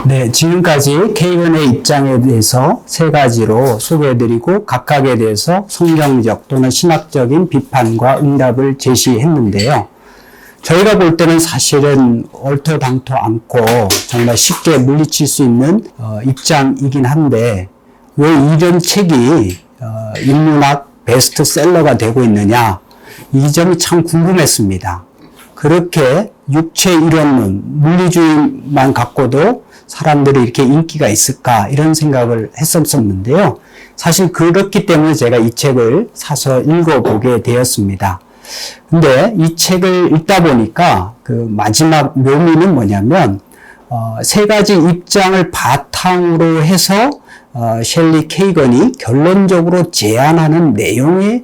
네, 지금까지 케이건의 입장에 대해서 세 가지로 소개해드리고 각각에 대해서 성경적 또는 신학적인 비판과 응답을 제시했는데요. 저희가 볼 때는 사실은 얼토당토 않고 정말 쉽게 물리칠 수 있는 입장이긴 한데 왜 이런 책이 인문학 베스트셀러가 되고 있느냐, 이 점이 참 궁금했습니다. 그렇게 육체 이론론, 물리주의만 갖고도 사람들이 이렇게 인기가 있을까 이런 생각을 했었는데요. 사실 그렇기 때문에 제가 이 책을 사서 읽어보게 되었습니다. 근데 이 책을 읽다 보니까 그 마지막 묘미는 뭐냐면 세 가지 입장을 바탕으로 해서 셸리 케이건이 결론적으로 제안하는 내용의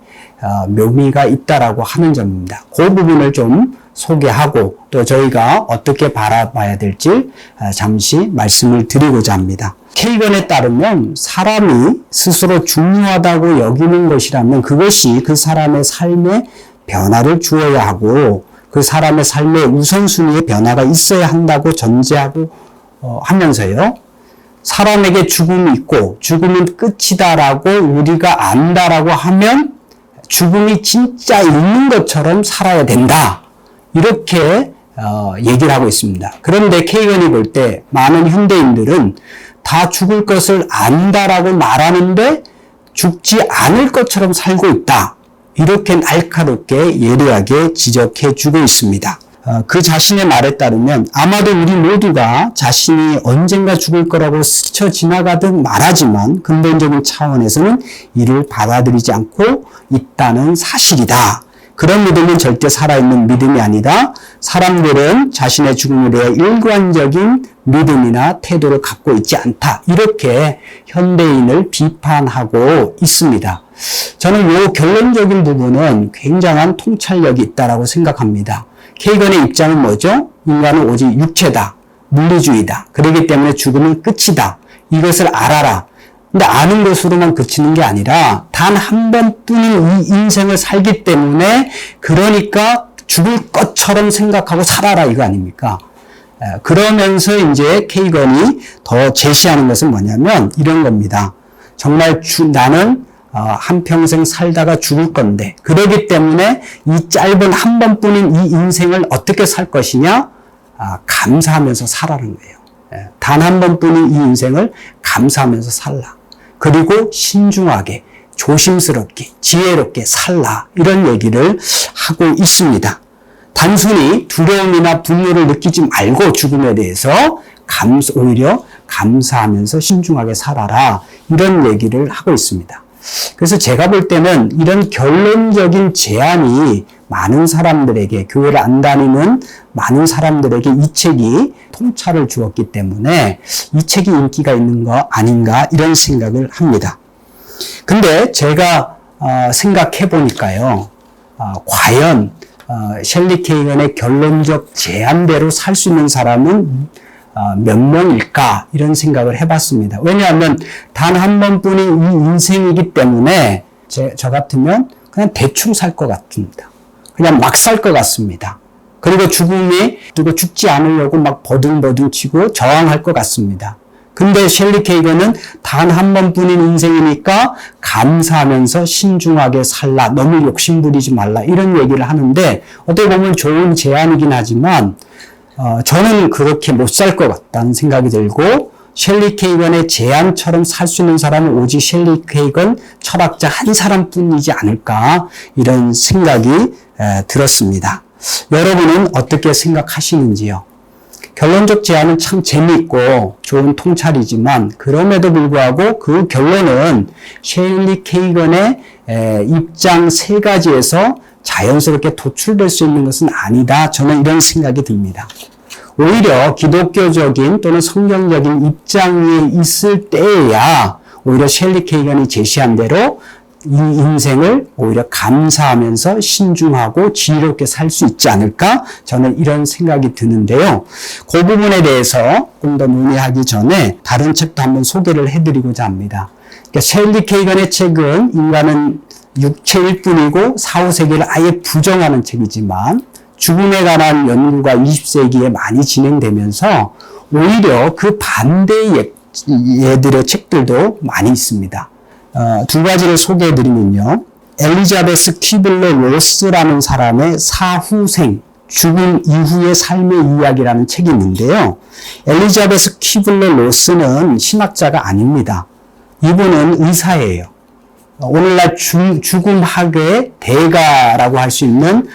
묘미가 있다라고 하는 점입니다. 그 부분을 좀 소개하고 또 저희가 어떻게 바라봐야 될지 잠시 말씀을 드리고자 합니다. 케이건에 따르면 사람이 스스로 중요하다고 여기는 것이라면 그것이 그 사람의 삶에 변화를 주어야 하고 그 사람의 삶의 우선순위에 변화가 있어야 한다고 전제하고 하면서요. 사람에게 죽음이 있고 죽음은 끝이다라고 우리가 안다라고 하면 죽음이 진짜 있는 것처럼 살아야 된다. 이렇게 얘기를 하고 있습니다. 그런데 케이건이 볼 때 많은 현대인들은 다 죽을 것을 안다라고 말하는데 죽지 않을 것처럼 살고 있다. 이렇게 날카롭게 예리하게 지적해 주고 있습니다. 그 자신의 말에 따르면 아마도 우리 모두가 자신이 언젠가 죽을 거라고 스쳐 지나가듯 말하지만 근본적인 차원에서는 이를 받아들이지 않고 있다는 사실이다. 그런 믿음은 절대 살아있는 믿음이 아니다. 사람들은 자신의 죽음에 대해 일관적인 믿음이나 태도를 갖고 있지 않다. 이렇게 현대인을 비판하고 있습니다. 저는 이 결론적인 부분은 굉장한 통찰력이 있다고 생각합니다. 케이건의 입장은 뭐죠? 인간은 오직 육체다. 물리주의다. 그렇기 때문에 죽음은 끝이다. 이것을 알아라. 근데 아는 것으로만 그치는 게 아니라 단 한 번뿐인 이 인생을 살기 때문에 그러니까 죽을 것처럼 생각하고 살아라 이거 아닙니까? 그러면서 이제 케이건이 더 제시하는 것은 뭐냐면 이런 겁니다. 정말 나는 한평생 살다가 죽을 건데 그러기 때문에 이 짧은 한 번뿐인 이 인생을 어떻게 살 것이냐? 감사하면서 살아라는 거예요. 단 한 번뿐인 이 인생을 감사하면서 살라. 그리고 신중하게, 조심스럽게, 지혜롭게 살라. 이런 얘기를 하고 있습니다. 단순히 두려움이나 분노를 느끼지 말고 죽음에 대해서 오히려 감사하면서 신중하게 살아라. 이런 얘기를 하고 있습니다. 그래서 제가 볼 때는 이런 결론적인 제안이 많은 사람들에게, 교회를 안 다니는 많은 사람들에게 이 책이 통찰을 주었기 때문에 이 책이 인기가 있는 거 아닌가 이런 생각을 합니다. 근데 제가 생각해 보니까요. 과연 셸리 케이건의 결론적 제안대로 살 수 있는 사람은 몇 명일까 이런 생각을 해봤습니다. 왜냐하면 단 한 번뿐인 이 인생이기 때문에 저 같으면 그냥 대충 살 것 같습니다. 그냥 막 살 것 같습니다. 그리고 그리고 죽지 않으려고 막 버둥버둥 치고 저항할 것 같습니다. 근데 셸리 케이건은 단 한 번뿐인 인생이니까 감사하면서 신중하게 살라. 너무 욕심부리지 말라. 이런 얘기를 하는데 어떻게 보면 좋은 제안이긴 하지만 저는 그렇게 못 살 것 같다는 생각이 들고 셸리 케이건의 제안처럼 살 수 있는 사람은 오직 셸리 케이건 철학자 한 사람뿐이지 않을까 이런 생각이 들었습니다. 여러분은 어떻게 생각하시는지요? 결론적 제안은 참 재미있고 좋은 통찰이지만 그럼에도 불구하고 그 결론은 셸리 케이건의 입장 세 가지에서 자연스럽게 도출될 수 있는 것은 아니다. 저는 이런 생각이 듭니다. 오히려 기독교적인 또는 성경적인 입장에 있을 때에야 오히려 셸리 케이건이 제시한 대로 이 인생을 오히려 감사하면서 신중하고 지혜롭게 살 수 있지 않을까? 저는 이런 생각이 드는데요. 그 부분에 대해서 좀 더 논의하기 전에 다른 책도 한번 소개를 해드리고자 합니다. 그러니까 셸리 케이건의 책은 인간은 육체일 뿐이고 사후세계를 아예 부정하는 책이지만 죽음에 관한 연구가 20세기에 많이 진행되면서 오히려 그 반대의 예들의 책들도 많이 있습니다. 두 가지를 소개해드리면요. 엘리자베스 퀴블러 로스라는 사람의 사후생, 죽음 이후의 삶의 이야기라는 책이 있는데요. 엘리자베스 퀴블러 로스는 신학자가 아닙니다. 이분은 의사예요. 오늘날 죽음학의 대가라고 할 수 있는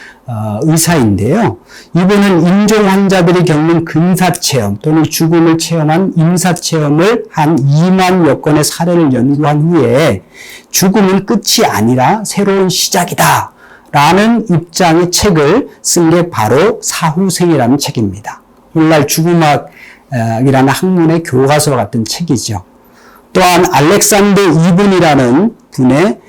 의사인데요. 이분은 임종 환자들이 겪는 근사체험 또는 죽음을 체험한 임사체험을 한 2만여 건의 사례를 연구한 후에 죽음은 끝이 아니라 새로운 시작이다 라는 입장의 책을 쓴 게 바로 사후생이라는 책입니다. 오늘날 죽음학이라는 학문의 교과서 같은 책이죠. 또한 알렉산더 이븐이라는 분의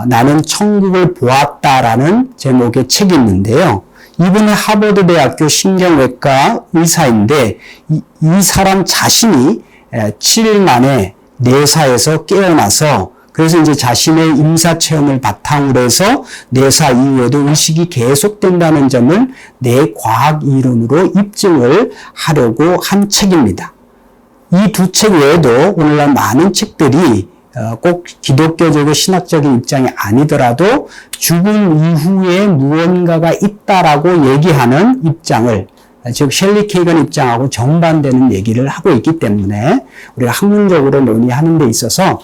나는 천국을 보았다라는 제목의 책이 있는데요. 이분은 하버드 대학교 신경외과 의사인데 이 사람 자신이 7일 만에 뇌사에서 깨어나서 그래서 이제 자신의 임사체험을 바탕으로 해서 뇌사 이후에도 의식이 계속된다는 점을 뇌과학 이론으로 입증을 하려고 한 책입니다. 이 두 책 외에도 오늘날 많은 책들이 꼭 기독교적이고 신학적인 입장이 아니더라도 죽음 이후에 무언가가 있다라고 얘기하는 입장을, 즉 셸리 케이건 입장하고 정반되는 얘기를 하고 있기 때문에 우리가 학문적으로 논의하는 데 있어서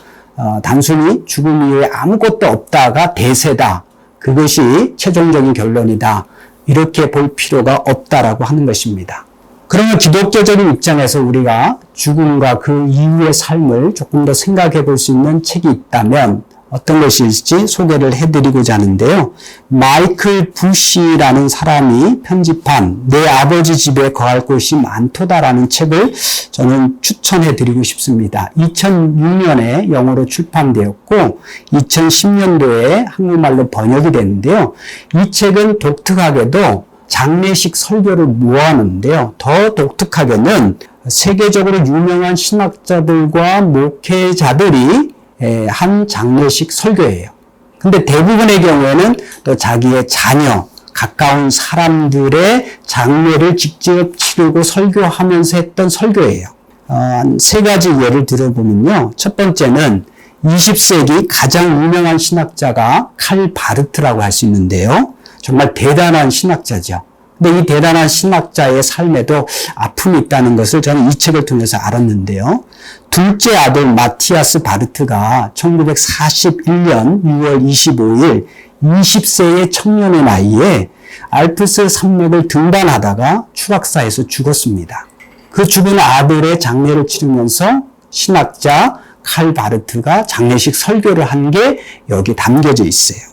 단순히 죽음 이후에 아무것도 없다가 대세다, 그것이 최종적인 결론이다, 이렇게 볼 필요가 없다라고 하는 것입니다. 그러면 기독교적인 입장에서 우리가 죽음과 그 이후의 삶을 조금 더 생각해 볼 수 있는 책이 있다면 어떤 것일지 소개를 해드리고자 하는데요. 마이클 부시라는 사람이 편집한 내 아버지 집에 거할 곳이 많도다라는 책을 저는 추천해 드리고 싶습니다. 2006년에 영어로 출판되었고 2010년도에 한국말로 번역이 됐는데요. 이 책은 독특하게도 장례식 설교를 모았는데요. 더 독특하게는 세계적으로 유명한 신학자들과 목회자들이 한 장례식 설교예요. 근데 대부분의 경우에는 또 자기의 자녀, 가까운 사람들의 장례를 직접 치르고 설교하면서 했던 설교예요. 세 가지 예를 들어보면요. 첫 번째는 20세기 가장 유명한 신학자가 칼 바르트라고 할 수 있는데요. 정말 대단한 신학자죠. 근데 이 대단한 신학자의 삶에도 아픔이 있다는 것을 저는 이 책을 통해서 알았는데요. 둘째 아들 마티아스 바르트가 1941년 6월 25일 20세의 청년의 나이에 알프스 산맥을 등반하다가 추락사에서 죽었습니다. 그 죽은 아들의 장례를 치르면서 신학자 칼 바르트가 장례식 설교를 한 게 여기 담겨져 있어요.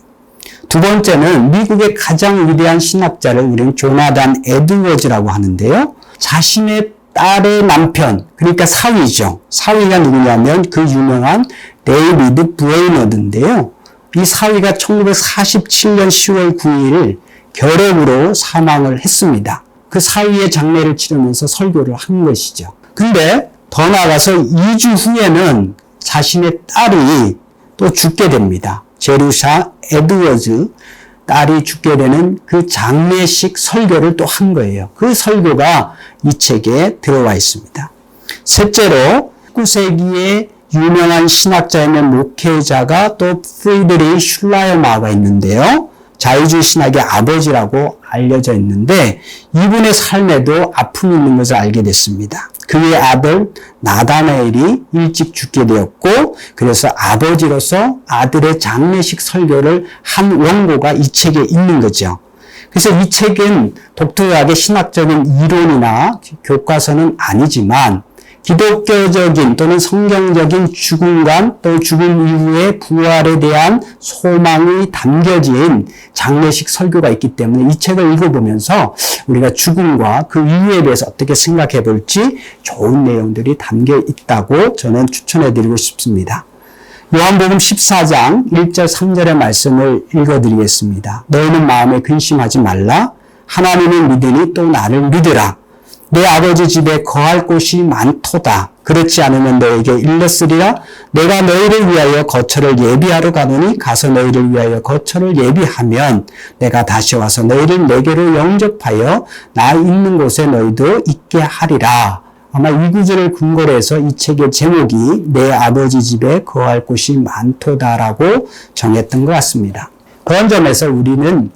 두 번째는 미국의 가장 위대한 신학자를 우리는 조나단 에드워즈라고 하는데요. 자신의 딸의 남편, 그러니까 사위죠. 사위가 누구냐면 그 유명한 데이비드 브레이너드인데요. 이 사위가 1947년 10월 9일 결핵으로 사망을 했습니다. 그 사위의 장례를 치르면서 설교를 한 것이죠. 근데 더 나아가서 2주 후에는 자신의 딸이 또 죽게 됩니다. 제루샤 에드워즈 딸이 죽게 되는 그 장례식 설교를 또 한 거예요. 그 설교가 이 책에 들어와 있습니다. 셋째로 19세기의 유명한 신학자이면 목회자가 또 프리드리히 슐라이어마가 있는데요. 자유주의 신학의 아버지라고 알려져 있는데 이분의 삶에도 아픔이 있는 것을 알게 됐습니다. 그의 아들 나다나엘이 일찍 죽게 되었고 그래서 아버지로서 아들의 장례식 설교를 한 원고가 이 책에 있는 거죠. 그래서 이 책은 독특하게 신학적인 이론이나 교과서는 아니지만 기독교적인 또는 성경적인 죽음과 또 죽음 이후의 부활에 대한 소망이 담겨진 장례식 설교가 있기 때문에 이 책을 읽어보면서 우리가 죽음과 그 이후에 대해서 어떻게 생각해 볼지 좋은 내용들이 담겨 있다고 저는 추천해 드리고 싶습니다. 요한복음 14장 1절 3절의 말씀을 읽어드리겠습니다. 너희는 마음에 근심하지 말라. 하나님을 믿으니 또 나를 믿으라. 내 아버지 집에 거할 곳이 많도다. 그렇지 않으면 너에게 일렀으리라. 내가 너희를 위하여 거처를 예비하러 가노니 가서 너희를 위하여 거처를 예비하면 내가 다시 와서 너희를 내게로 영접하여 나 있는 곳에 너희도 있게 하리라. 아마 이 구절을 근거로 해서 이 책의 제목이 내 아버지 집에 거할 곳이 많도다라고 정했던 것 같습니다. 그런 점에서 우리는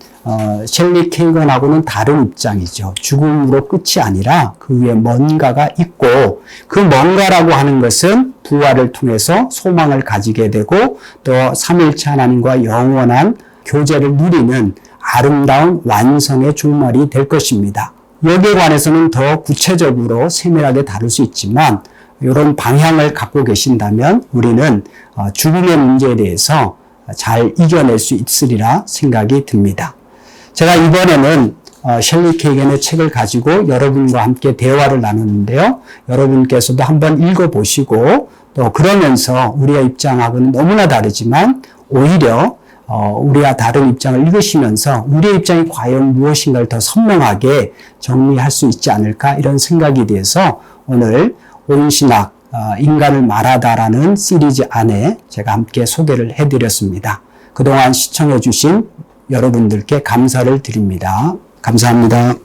셸리 케이건하고는 다른 입장이죠. 죽음으로 끝이 아니라 그 위에 뭔가가 있고 그 뭔가라고 하는 것은 부활을 통해서 소망을 가지게 되고 또 삼위일체 하나님과 영원한 교제를 누리는 아름다운 완성의 종말이 될 것입니다. 여기에 관해서는 더 구체적으로 세밀하게 다룰 수 있지만 이런 방향을 갖고 계신다면 우리는 죽음의 문제에 대해서 잘 이겨낼 수 있으리라 생각이 듭니다. 제가 이번에는 셸리 케이건의 책을 가지고 여러분과 함께 대화를 나누는데요. 여러분께서도 한번 읽어보시고 또 그러면서 우리의 입장하고는 너무나 다르지만 오히려 우리와 다른 입장을 읽으시면서 우리의 입장이 과연 무엇인가를 더 선명하게 정리할 수 있지 않을까 이런 생각이 돼서 오늘 온신학 인간을 말하다라는 시리즈 안에 제가 함께 소개를 해드렸습니다. 그동안 시청해 주신 여러분들께 감사를 드립니다. 감사합니다.